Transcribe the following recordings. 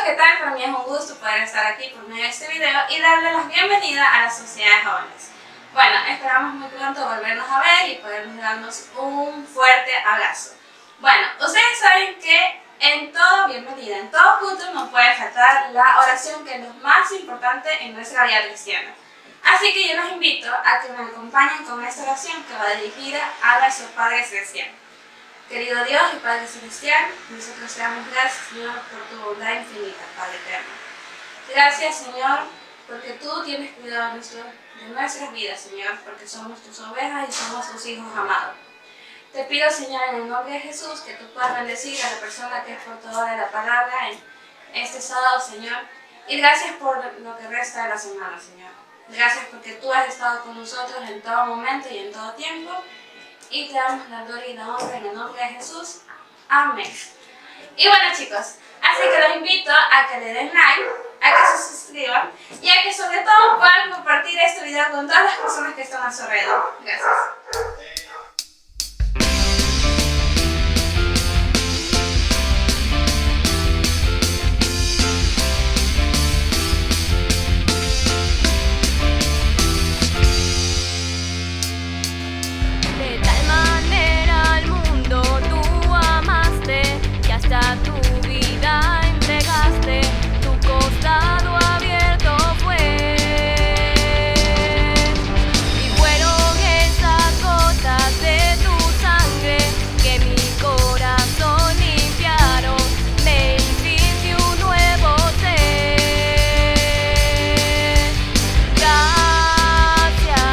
¿qué tal? Para mí es un gusto poder estar aquí por medio de este video y darle la bienvenida a la Sociedad de Jóvenes. Bueno, esperamos muy pronto volvernos a ver y podernos darnos un fuerte abrazo. Bueno, ustedes saben que en todo bienvenida, en todo punto no puede faltar la oración, que es lo más importante en nuestra vida cristiana. Así que yo los invito a que me acompañen con esta oración que va dirigida a nuestro Padre Celestial. Querido Dios y Padre Celestial, nosotros te damos gracias, Señor, por tu bondad infinita, Padre eterno. Gracias, Señor, porque tú tienes cuidado de nuestras vidas, Señor, porque somos tus ovejas y somos tus hijos amados. Te pido, Señor, en el nombre de Jesús, que tú puedas bendecir a la persona que es portadora de la palabra en este sábado, Señor. Y gracias por lo que resta de la semana, Señor. Gracias porque tú has estado con nosotros en todo momento y en todo tiempo. Y te damos la gloria y la honra en el nombre de Jesús. Amén. Y bueno, chicos, así que los invito a que le den like, a que se suscriban y a que sobre todo puedan compartir este video con todas las personas que están a su alrededor. Gracias. Tu vida entregaste, tu costado abierto fue, y fueron esas gotas de tu sangre que mi corazón limpiaron, me hiciste un nuevo ser. Gracias,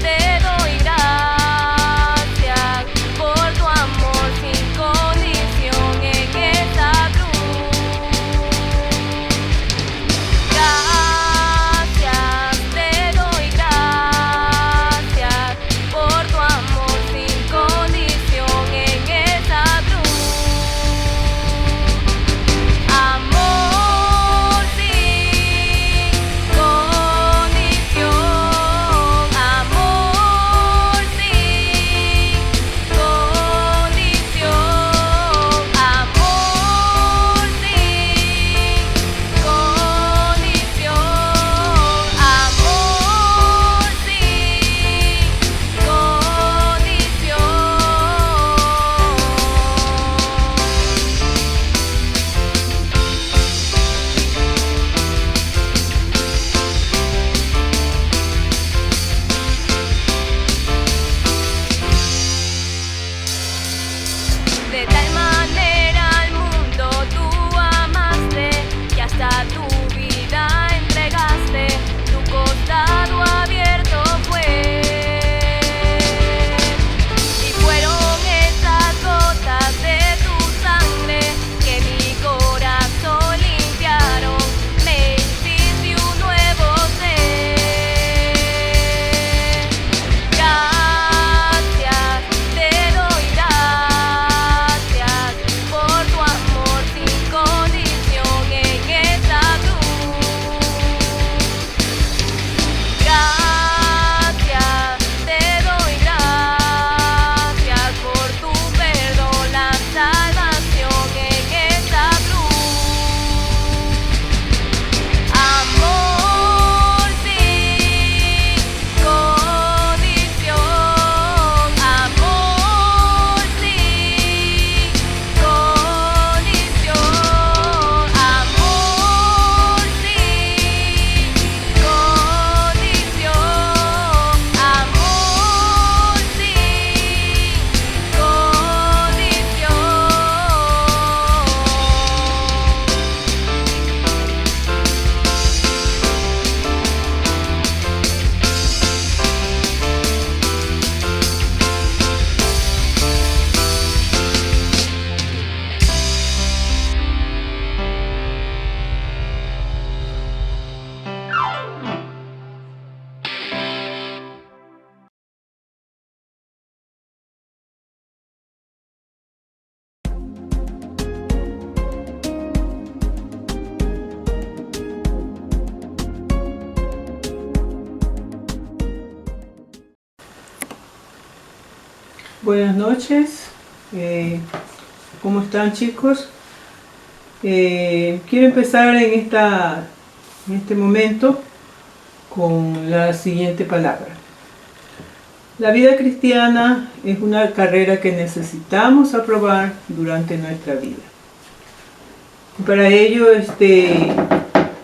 te doy gracias por tu amor sin condición en esa cruz. Gracias, te doy gracias por tu amor sin condición en esa cruz. Amor sin condición, amor sin condición, amor sin condición, amor sin condición. De tal manera al mundo tú amaste, que hasta tu vida entregaste, tu costado abierto fue, y fueron esas gotas de tu sangre que mi corazón limpiaron, me hiciste un nuevo ser. Gracias, te doy gracias por tu amor sin condición en esa cruz. Gracias, te doy gracias por tu perdón, la salvación en esa cruz. Amor sin condición, amor sin condición, amor sin condición, amor Buenas noches, ¿cómo están, chicos? Quiero empezar en este momento con la siguiente palabra. La vida cristiana es una carrera que necesitamos aprobar durante nuestra vida. Para ello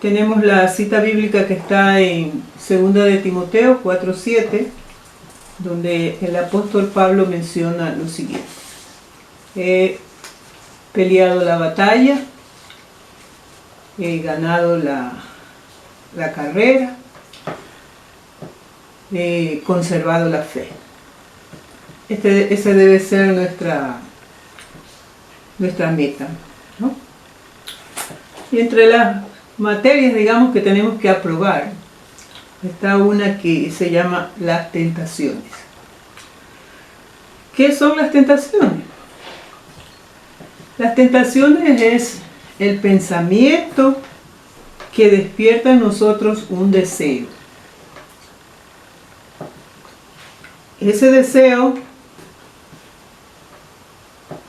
tenemos la cita bíblica que está en 2 de Timoteo 4:7, donde el apóstol Pablo menciona lo siguiente: he peleado la batalla, he ganado la carrera, he conservado la fe. Esa debe ser nuestra meta, ¿no? Y entre las materias, digamos, que tenemos que aprobar, está una que se llama las tentaciones. ¿Qué son las tentaciones? Las tentaciones es el pensamiento que despierta en nosotros un deseo. Ese deseo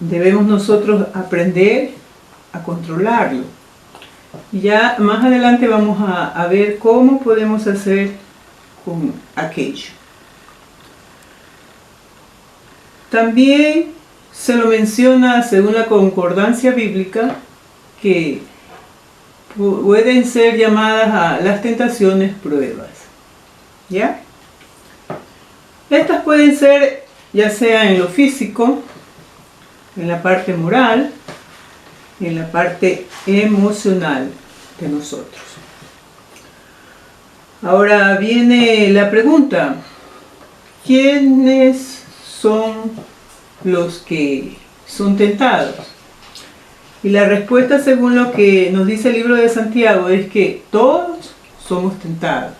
debemos nosotros aprender a controlarlo. Y ya más adelante vamos a ver cómo podemos hacer con aquello. También se lo menciona, según la concordancia bíblica, que pueden ser llamadas a las tentaciones pruebas. ¿Ya? Estas pueden ser ya sea en lo físico, en la parte moral, en la parte emocional de nosotros. Ahora viene la pregunta: ¿quiénes son los que son tentados? Y la respuesta, según lo que nos dice el libro de Santiago, es que todos somos tentados.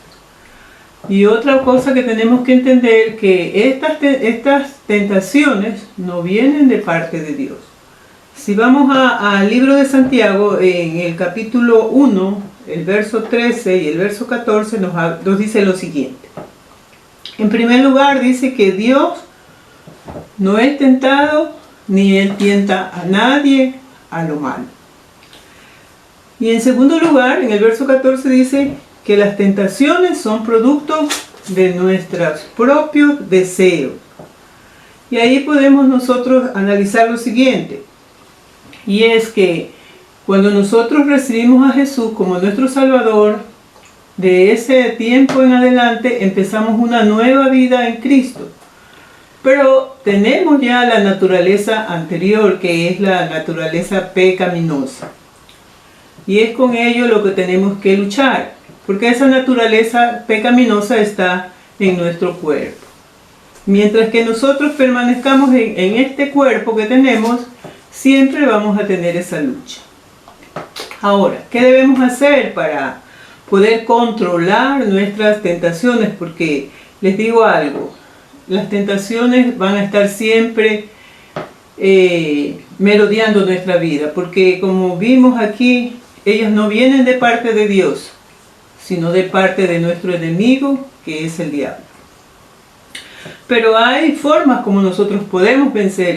Y otra cosa que tenemos que entender, que estas tentaciones no vienen de parte de Dios. Si vamos al libro de Santiago, en el capítulo 1, el verso 13 y el verso 14 nos dice lo siguiente. En primer lugar dice que Dios no es tentado, ni Él tienta a nadie a lo malo. Y en segundo lugar, en el verso 14 dice que las tentaciones son producto de nuestros propios deseos. Y ahí podemos nosotros analizar lo siguiente. Y es que cuando nosotros recibimos a Jesús como nuestro Salvador, de ese tiempo en adelante empezamos una nueva vida en Cristo. Pero tenemos ya la naturaleza anterior, que es la naturaleza pecaminosa. Y es con ello lo que tenemos que luchar, porque esa naturaleza pecaminosa está en nuestro cuerpo. Mientras que nosotros permanezcamos en este cuerpo que tenemos, siempre vamos a tener esa lucha. Ahora, ¿qué debemos hacer para poder controlar nuestras tentaciones? Porque les digo algo, las tentaciones van a estar siempre merodeando nuestra vida, porque como vimos aquí, ellas no vienen de parte de Dios, sino de parte de nuestro enemigo, que es el diablo. Pero hay formas como nosotros podemos vencer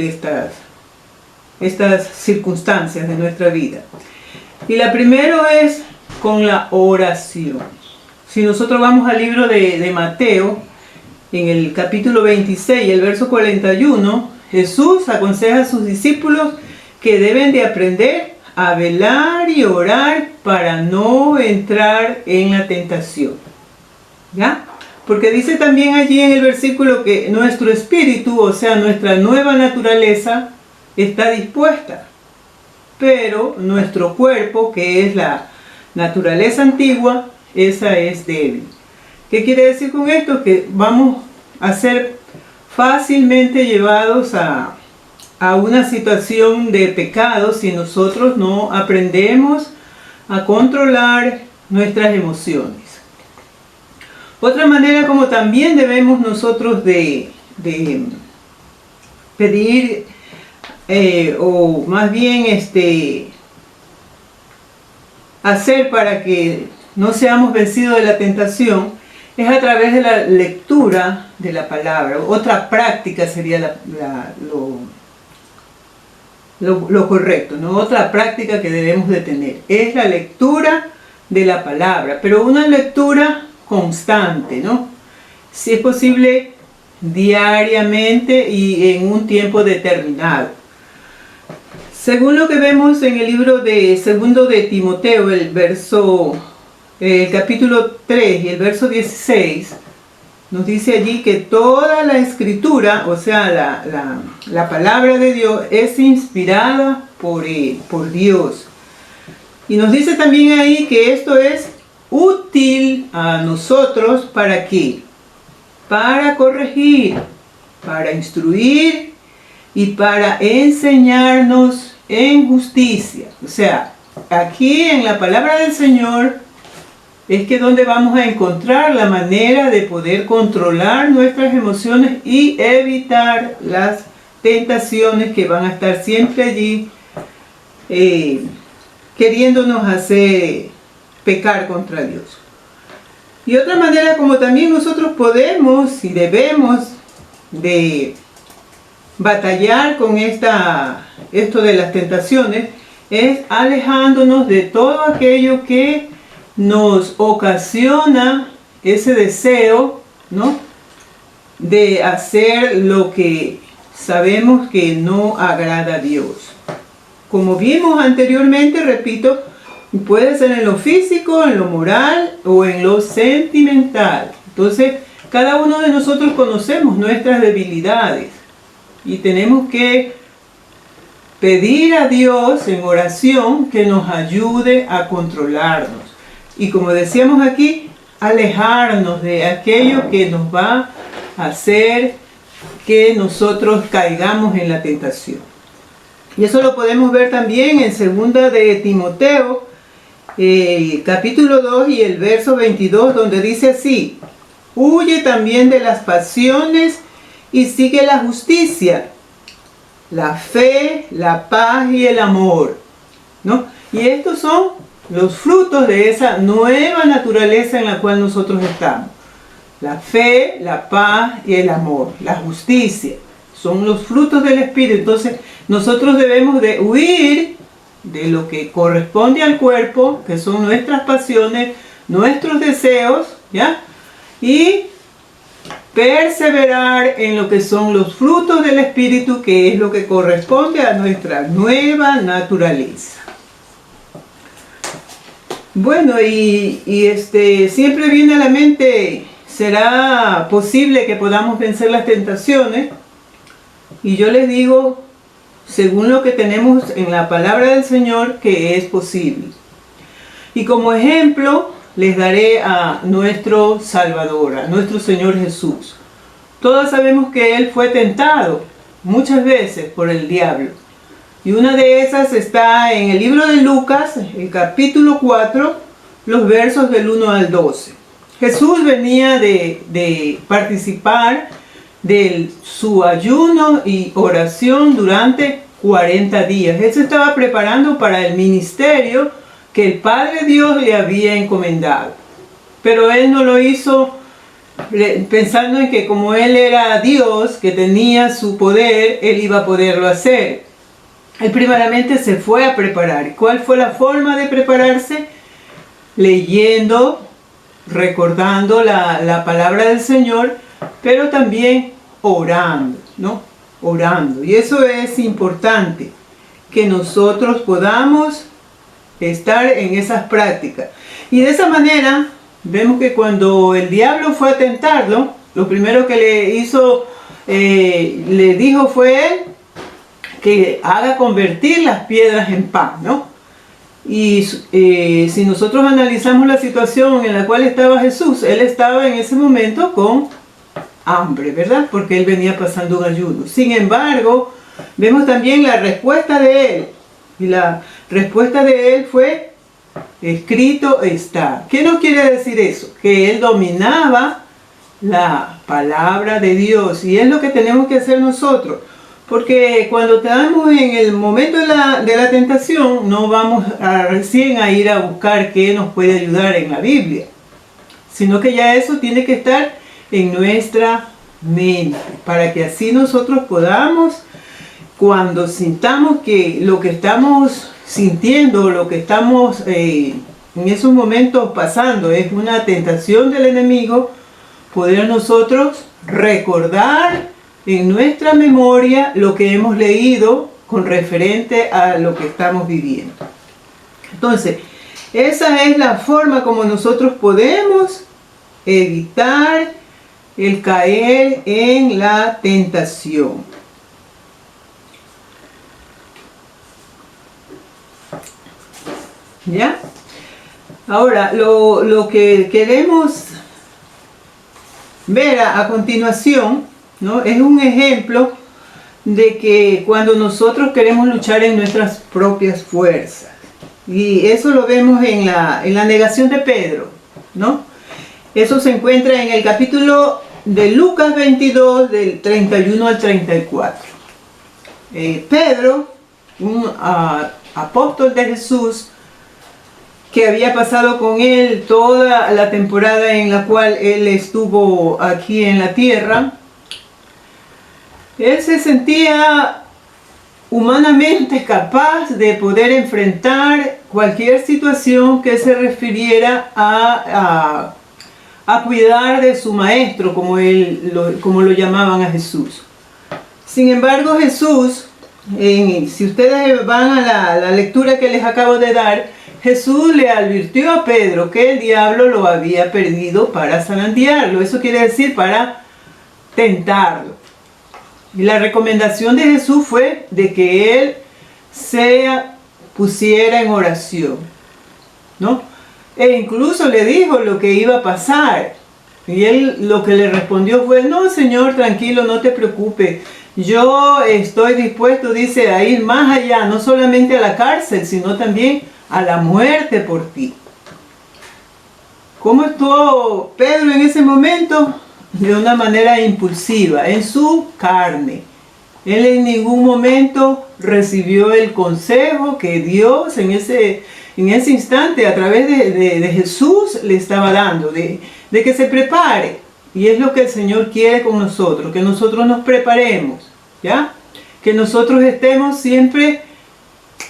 estas circunstancias de nuestra vida. Y la primera es con la oración. Si nosotros vamos al libro de Mateo, en el capítulo 26, el verso 41, Jesús aconseja a sus discípulos que deben de aprender a velar y orar para no entrar en la tentación. ¿Ya? Porque dice también allí en el versículo que nuestro espíritu, o sea, nuestra nueva naturaleza, está dispuesta. Pero nuestro cuerpo, que es la naturaleza antigua, esa es débil. ¿Qué quiere decir con esto? Que vamos a ser fácilmente llevados a una situación de pecado si nosotros no aprendemos a controlar nuestras emociones. Otra manera como también debemos nosotros de pedir, o más bien hacer para que no seamos vencidos de la tentación, es a través de la lectura de la palabra. Otra práctica sería lo correcto, ¿no? Otra práctica que debemos de tener es la lectura de la palabra, pero una lectura constante, ¿no? Si es posible, diariamente y en un tiempo determinado. Según lo que vemos en el libro de segundo de Timoteo, el capítulo 3 y el verso 16, nos dice allí que toda la escritura, o sea, la palabra de Dios es inspirada por Dios. Y nos dice también ahí que esto es útil a nosotros, ¿para qué? Para corregir, para instruir y para enseñarnos en justicia. O sea, aquí en la palabra del Señor es que donde vamos a encontrar la manera de poder controlar nuestras emociones y evitar las tentaciones que van a estar siempre allí queriéndonos hacer pecar contra Dios. Y otra manera como también nosotros podemos y debemos de batallar con esto de las tentaciones es alejándonos de todo aquello que nos ocasiona ese deseo, ¿no?, de hacer lo que sabemos que no agrada a Dios. Como vimos anteriormente, repito, puede ser en lo físico, en lo moral o en lo sentimental. Entonces, cada uno de nosotros conocemos nuestras debilidades y tenemos que pedir a Dios en oración que nos ayude a controlarnos. Y como decíamos aquí, alejarnos de aquello que nos va a hacer que nosotros caigamos en la tentación. Y eso lo podemos ver también en segunda de Timoteo, capítulo 2 y el verso 22, donde dice así: huye también de las pasiones y sigue la justicia, la fe, la paz y el amor, ¿no? Y estos son los frutos de esa nueva naturaleza en la cual nosotros estamos. La fe, la paz y el amor, la justicia, son los frutos del Espíritu. Entonces, nosotros debemos de huir de lo que corresponde al cuerpo, que son nuestras pasiones, nuestros deseos, ¿ya? Y perseverar en lo que son los frutos del Espíritu, que es lo que corresponde a nuestra nueva naturaleza. Bueno, y siempre viene a la mente, ¿será posible que podamos vencer las tentaciones? Y yo les digo, según lo que tenemos en la palabra del Señor, que es posible. Y como ejemplo, les daré a nuestro Salvador, a nuestro Señor Jesús. Todos sabemos que Él fue tentado muchas veces por el diablo. Y una de esas está en el libro de Lucas, el capítulo 4, los versos del 1 al 12. Jesús venía de participar de su ayuno y oración durante 40 días. Él se estaba preparando para el ministerio que el Padre Dios le había encomendado. Pero Él no lo hizo pensando en que como Él era Dios, que tenía su poder, Él iba a poderlo hacer. Él primeramente se fue a preparar. ¿Cuál fue la forma de prepararse? Leyendo, recordando la palabra del Señor, pero también orando, ¿no? Orando. Y eso es importante, que nosotros podamos estar en esas prácticas. Y de esa manera, vemos que cuando el diablo fue a tentarlo, lo primero que le hizo, le dijo fue él, que haga convertir las piedras en pan, ¿no? Y si nosotros analizamos la situación en la cual estaba Jesús, Él estaba en ese momento con hambre, ¿verdad? Porque Él venía pasando un ayuno. Sin embargo, vemos también la respuesta de Él. Y la respuesta de Él fue: escrito está. ¿Qué nos quiere decir eso? Que Él dominaba la palabra de Dios. Y es lo que tenemos que hacer nosotros. Porque cuando estamos en el momento de la tentación, no vamos recién a ir a buscar qué nos puede ayudar en la Biblia, sino que ya eso tiene que estar en nuestra mente, para que así nosotros podamos cuando sintamos que lo que estamos sintiendo, lo que estamos en esos momentos pasando es una tentación del enemigo, poder nosotros recordar en nuestra memoria lo que hemos leído con referente a lo que estamos viviendo. Entonces, esa es la forma como nosotros podemos evitar el caer en la tentación. ¿Ya? Ahora, lo que queremos ver a continuación, ¿no? Es un ejemplo de que cuando nosotros queremos luchar en nuestras propias fuerzas. Y eso lo vemos en la negación de Pedro, ¿no? Eso se encuentra en el capítulo de Lucas 22, del 31 al 34. Pedro, un apóstol de Jesús, que había pasado con él toda la temporada en la cual él estuvo aquí en la tierra, él se sentía humanamente capaz de poder enfrentar cualquier situación que se refiriera a cuidar de su maestro, como lo llamaban a Jesús. Sin embargo, Jesús, si ustedes van a la lectura que les acabo de dar, Jesús le advirtió a Pedro que el diablo lo había perdido para zarandearlo. Eso quiere decir para tentarlo. Y la recomendación de Jesús fue de que él se pusiera en oración, ¿no? E incluso le dijo lo que iba a pasar. Y él lo que le respondió fue: no, Señor, tranquilo, no te preocupes. Yo estoy dispuesto, dice, a ir más allá, no solamente a la cárcel, sino también a la muerte por ti. ¿Cómo estuvo Pedro en ese momento? De una manera impulsiva, en su carne. Él en ningún momento recibió el consejo que Dios en ese instante a través de Jesús le estaba dando, de que se prepare. Y es lo que el Señor quiere con nosotros, que nosotros nos preparemos, ¿ya? Que nosotros estemos siempre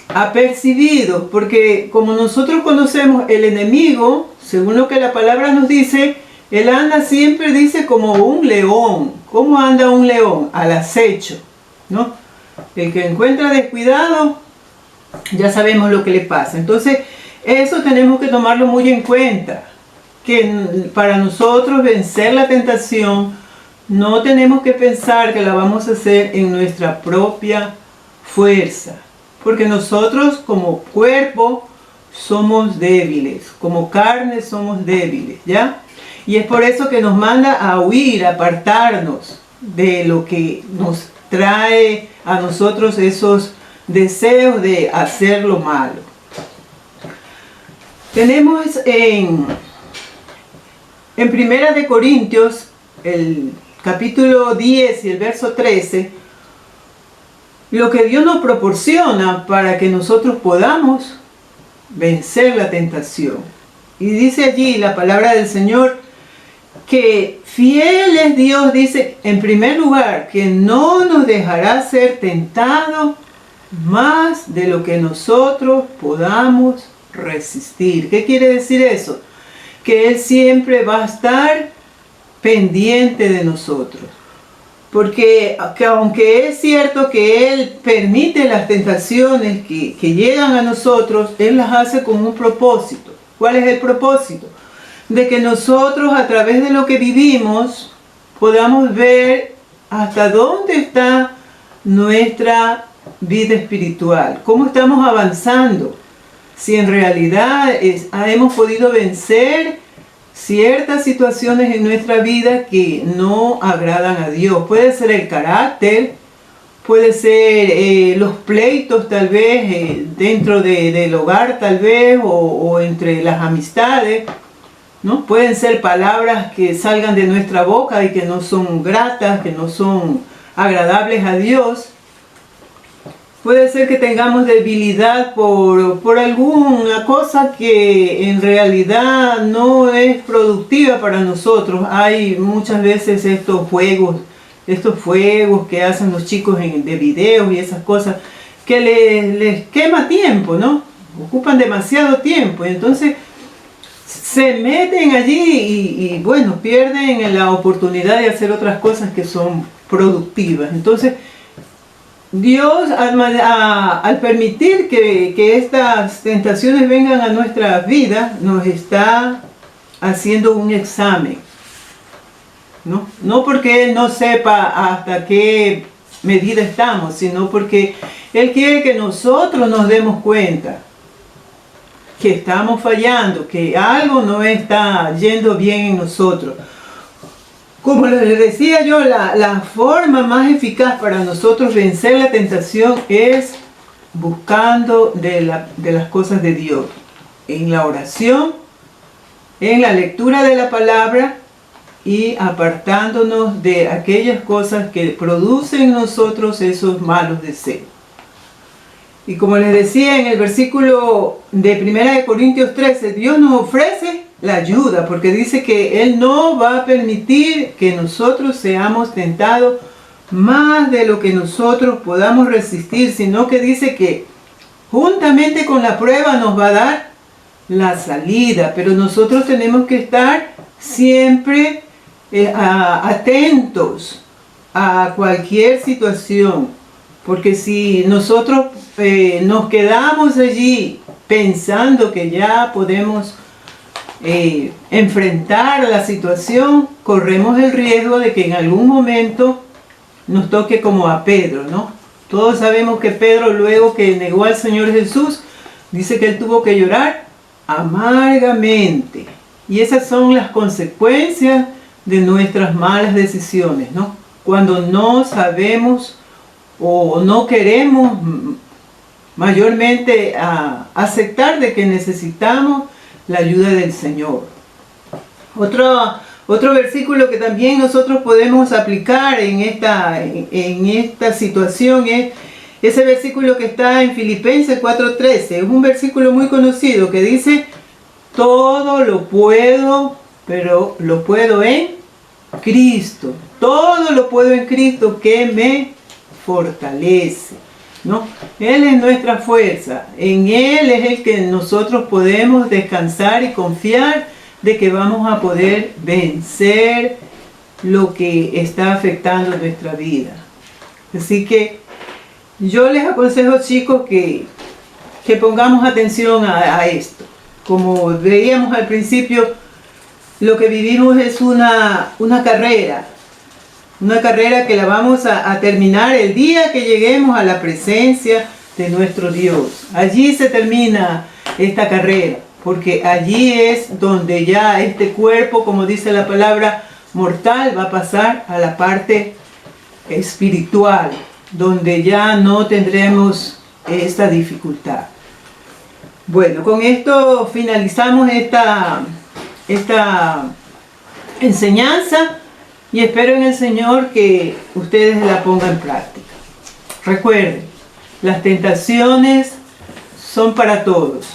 apercibidos, porque como nosotros conocemos el enemigo, según lo que la palabra nos dice, él anda siempre, dice, como un león. ¿Cómo anda un león? Al acecho, ¿no? El que encuentra descuidado, ya sabemos lo que le pasa. Entonces, eso tenemos que tomarlo muy en cuenta, que para nosotros vencer la tentación, no tenemos que pensar que la vamos a hacer en nuestra propia fuerza, porque nosotros como cuerpo somos débiles, como carne somos débiles, ¿ya? Y es por eso que nos manda a huir, a apartarnos de lo que nos trae a nosotros esos deseos de hacer lo malo. Tenemos en Primera de Corintios, el capítulo 10 y el verso 13, lo que Dios nos proporciona para que nosotros podamos vencer la tentación. Y dice allí la palabra del Señor que fiel es Dios, dice en primer lugar, que no nos dejará ser tentados más de lo que nosotros podamos resistir. ¿Qué quiere decir eso? Que Él siempre va a estar pendiente de nosotros. Porque aunque es cierto que Él permite las tentaciones que llegan a nosotros, Él las hace con un propósito. ¿Cuál es el propósito? De que nosotros a través de lo que vivimos podamos ver hasta dónde está nuestra vida espiritual, cómo estamos avanzando, si en realidad hemos podido vencer ciertas situaciones en nuestra vida que no agradan a Dios. Puede ser el carácter, puede ser los pleitos tal vez dentro del hogar tal vez, o entre las amistades, ¿no? Pueden ser palabras que salgan de nuestra boca y que no son gratas, que no son agradables a Dios. Puede ser que tengamos debilidad por alguna cosa que en realidad no es productiva para nosotros. Hay muchas veces estos juegos estos fuegos que hacen los chicos de videos y esas cosas, que les quema tiempo, ¿no? Ocupan demasiado tiempo, y entonces se meten allí y bueno, pierden la oportunidad de hacer otras cosas que son productivas. Entonces, Dios al permitir que estas tentaciones vengan a nuestras vidas, nos está haciendo un examen, ¿no? No porque Él no sepa hasta qué medida estamos, sino porque Él quiere que nosotros nos demos cuenta que estamos fallando, que algo no está yendo bien en nosotros. Como les decía yo, la forma más eficaz para nosotros vencer la tentación es buscando de las cosas de Dios, en la oración, en la lectura de la palabra y apartándonos de aquellas cosas que producen en nosotros esos malos deseos. Y como les decía en el versículo de 1 Corintios 13, Dios nos ofrece la ayuda, porque dice que Él no va a permitir que nosotros seamos tentados más de lo que nosotros podamos resistir, sino que dice que juntamente con la prueba nos va a dar la salida, pero nosotros tenemos que estar siempre atentos a cualquier situación, porque si nosotros nos quedamos allí pensando que ya podemos enfrentar la situación, corremos el riesgo de que en algún momento nos toque como a Pedro, ¿no? Todos sabemos que Pedro, luego que negó al Señor Jesús, dice que él tuvo que llorar amargamente. Y esas son las consecuencias de nuestras malas decisiones, ¿no? Cuando no sabemos o no queremos mayormente aceptar de que necesitamos la ayuda del Señor. Otro versículo que también nosotros podemos aplicar en esta situación es ese versículo que está en Filipenses 4:13. Es un versículo muy conocido que dice: todo lo puedo, pero lo puedo en Cristo. Todo lo puedo en Cristo que me fortalece, ¿no? Él es nuestra fuerza. En Él es el que nosotros podemos descansar y confiar de que vamos a poder vencer lo que está afectando nuestra vida. Así que yo les aconsejo, chicos, que pongamos atención a esto. Como veíamos al principio, lo que vivimos es una carrera que la vamos a terminar el día que lleguemos a la presencia de nuestro Dios. Allí se termina esta carrera, porque allí es donde ya este cuerpo, como dice la palabra, mortal, va a pasar a la parte espiritual, donde ya no tendremos esta dificultad. Bueno, con esto finalizamos esta enseñanza y espero en el Señor que ustedes la pongan en práctica. Recuerden, las tentaciones son para todos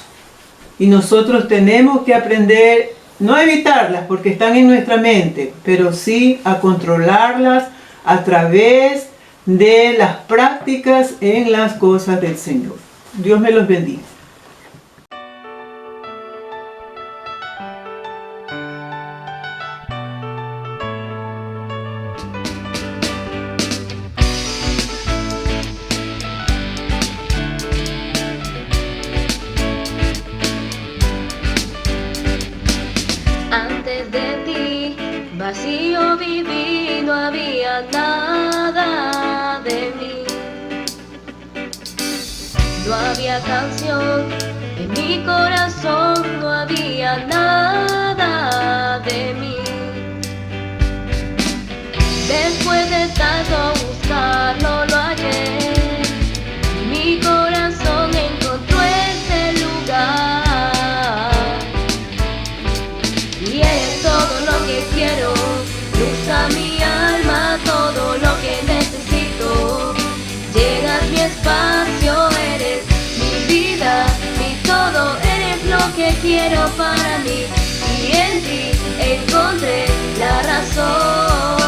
y nosotros tenemos que aprender, no a evitarlas porque están en nuestra mente, pero sí a controlarlas a través de las prácticas en las cosas del Señor. Dios me los bendiga. Antes de ti, vacío viví, no había nada de mí. No había canción en mi corazón, no había nada de mí. Después de tanto buscarlo, lo hallé. Mi corazón encontró ese lugar. Y eres todo lo que quiero, luz a mi alma, todo lo que necesito. Llenas mi espacio, eres mi vida, mi todo, eres lo que quiero para mí. Y en ti encontré la razón.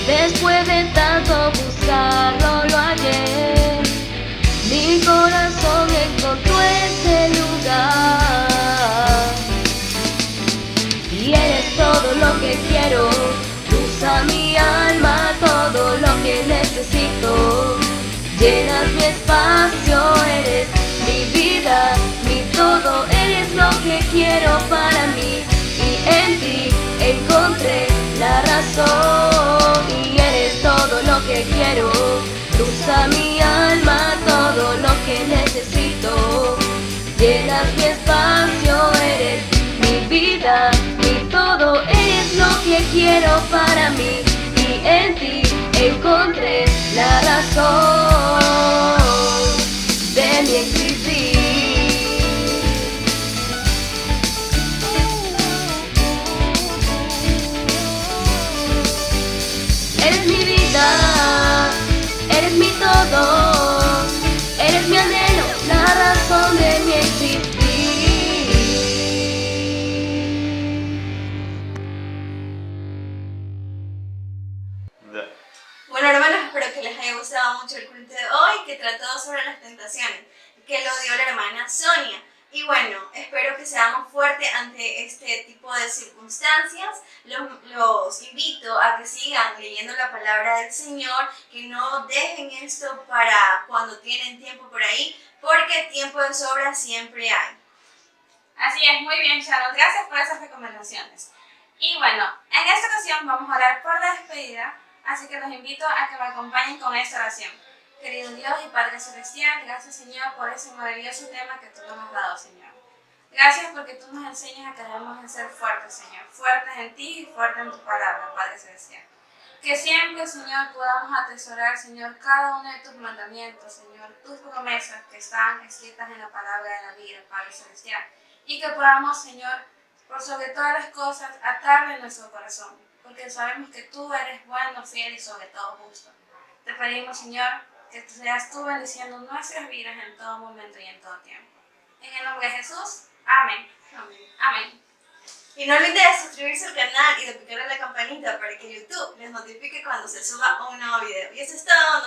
Después de tanto buscarlo, lo hallé. Mi corazón encontró ese lugar. Y eres todo lo que quiero. Usa mi alma, todo lo que necesito. Llenas mi espacio, eres mi vida, mi todo. Eres lo que quiero para mí. Y en ti encontré la razón. Y eres todo lo que quiero. Usa mi alma, todo lo que necesito. Llenas mi espacio, eres mi vida, mi todo. Eres lo que quiero para mí. Y en ti encontré la razón de mi existir. Eres mi vida, eres mi todo, eres mi anhelo, la razón de mi existir. Bueno, hermanos, espero que les haya gustado mucho el culto de hoy, que trató sobre las tentaciones, que lo dio la hermana Sonia. Y bueno, espero que seamos fuertes ante este tipo de circunstancias. Los invito a que sigan leyendo la palabra del Señor, que no dejen esto para cuando tienen tiempo por ahí, porque tiempo de sobra siempre hay. Así es, muy bien, Sharon, gracias por esas recomendaciones. Y bueno, en esta ocasión vamos a orar por la despedida, así que los invito a que me acompañen con esta oración. Querido Dios y Padre Celestial, gracias, Señor, por ese maravilloso tema que tú nos has dado, Señor. Gracias porque tú nos enseñas a que debemos de ser fuertes, Señor, fuertes en ti y fuertes en tu palabra, Padre Celestial. Que siempre, Señor, podamos atesorar, Señor, cada uno de tus mandamientos, Señor, tus promesas que están escritas en la palabra de la vida, Padre Celestial. Y que podamos, Señor, por sobre todas las cosas, atarle en nuestro corazón, porque sabemos que tú eres bueno, fiel y sobre todo justo. Te pedimos, Señor, que seas tú bendiciendo nuestras vidas en todo momento y en todo tiempo. En el nombre de Jesús, amén. Amén. Amén. Y no olviden de suscribirse al canal y de picar a la campanita para que YouTube les notifique cuando se suba un nuevo video. Y eso es todo.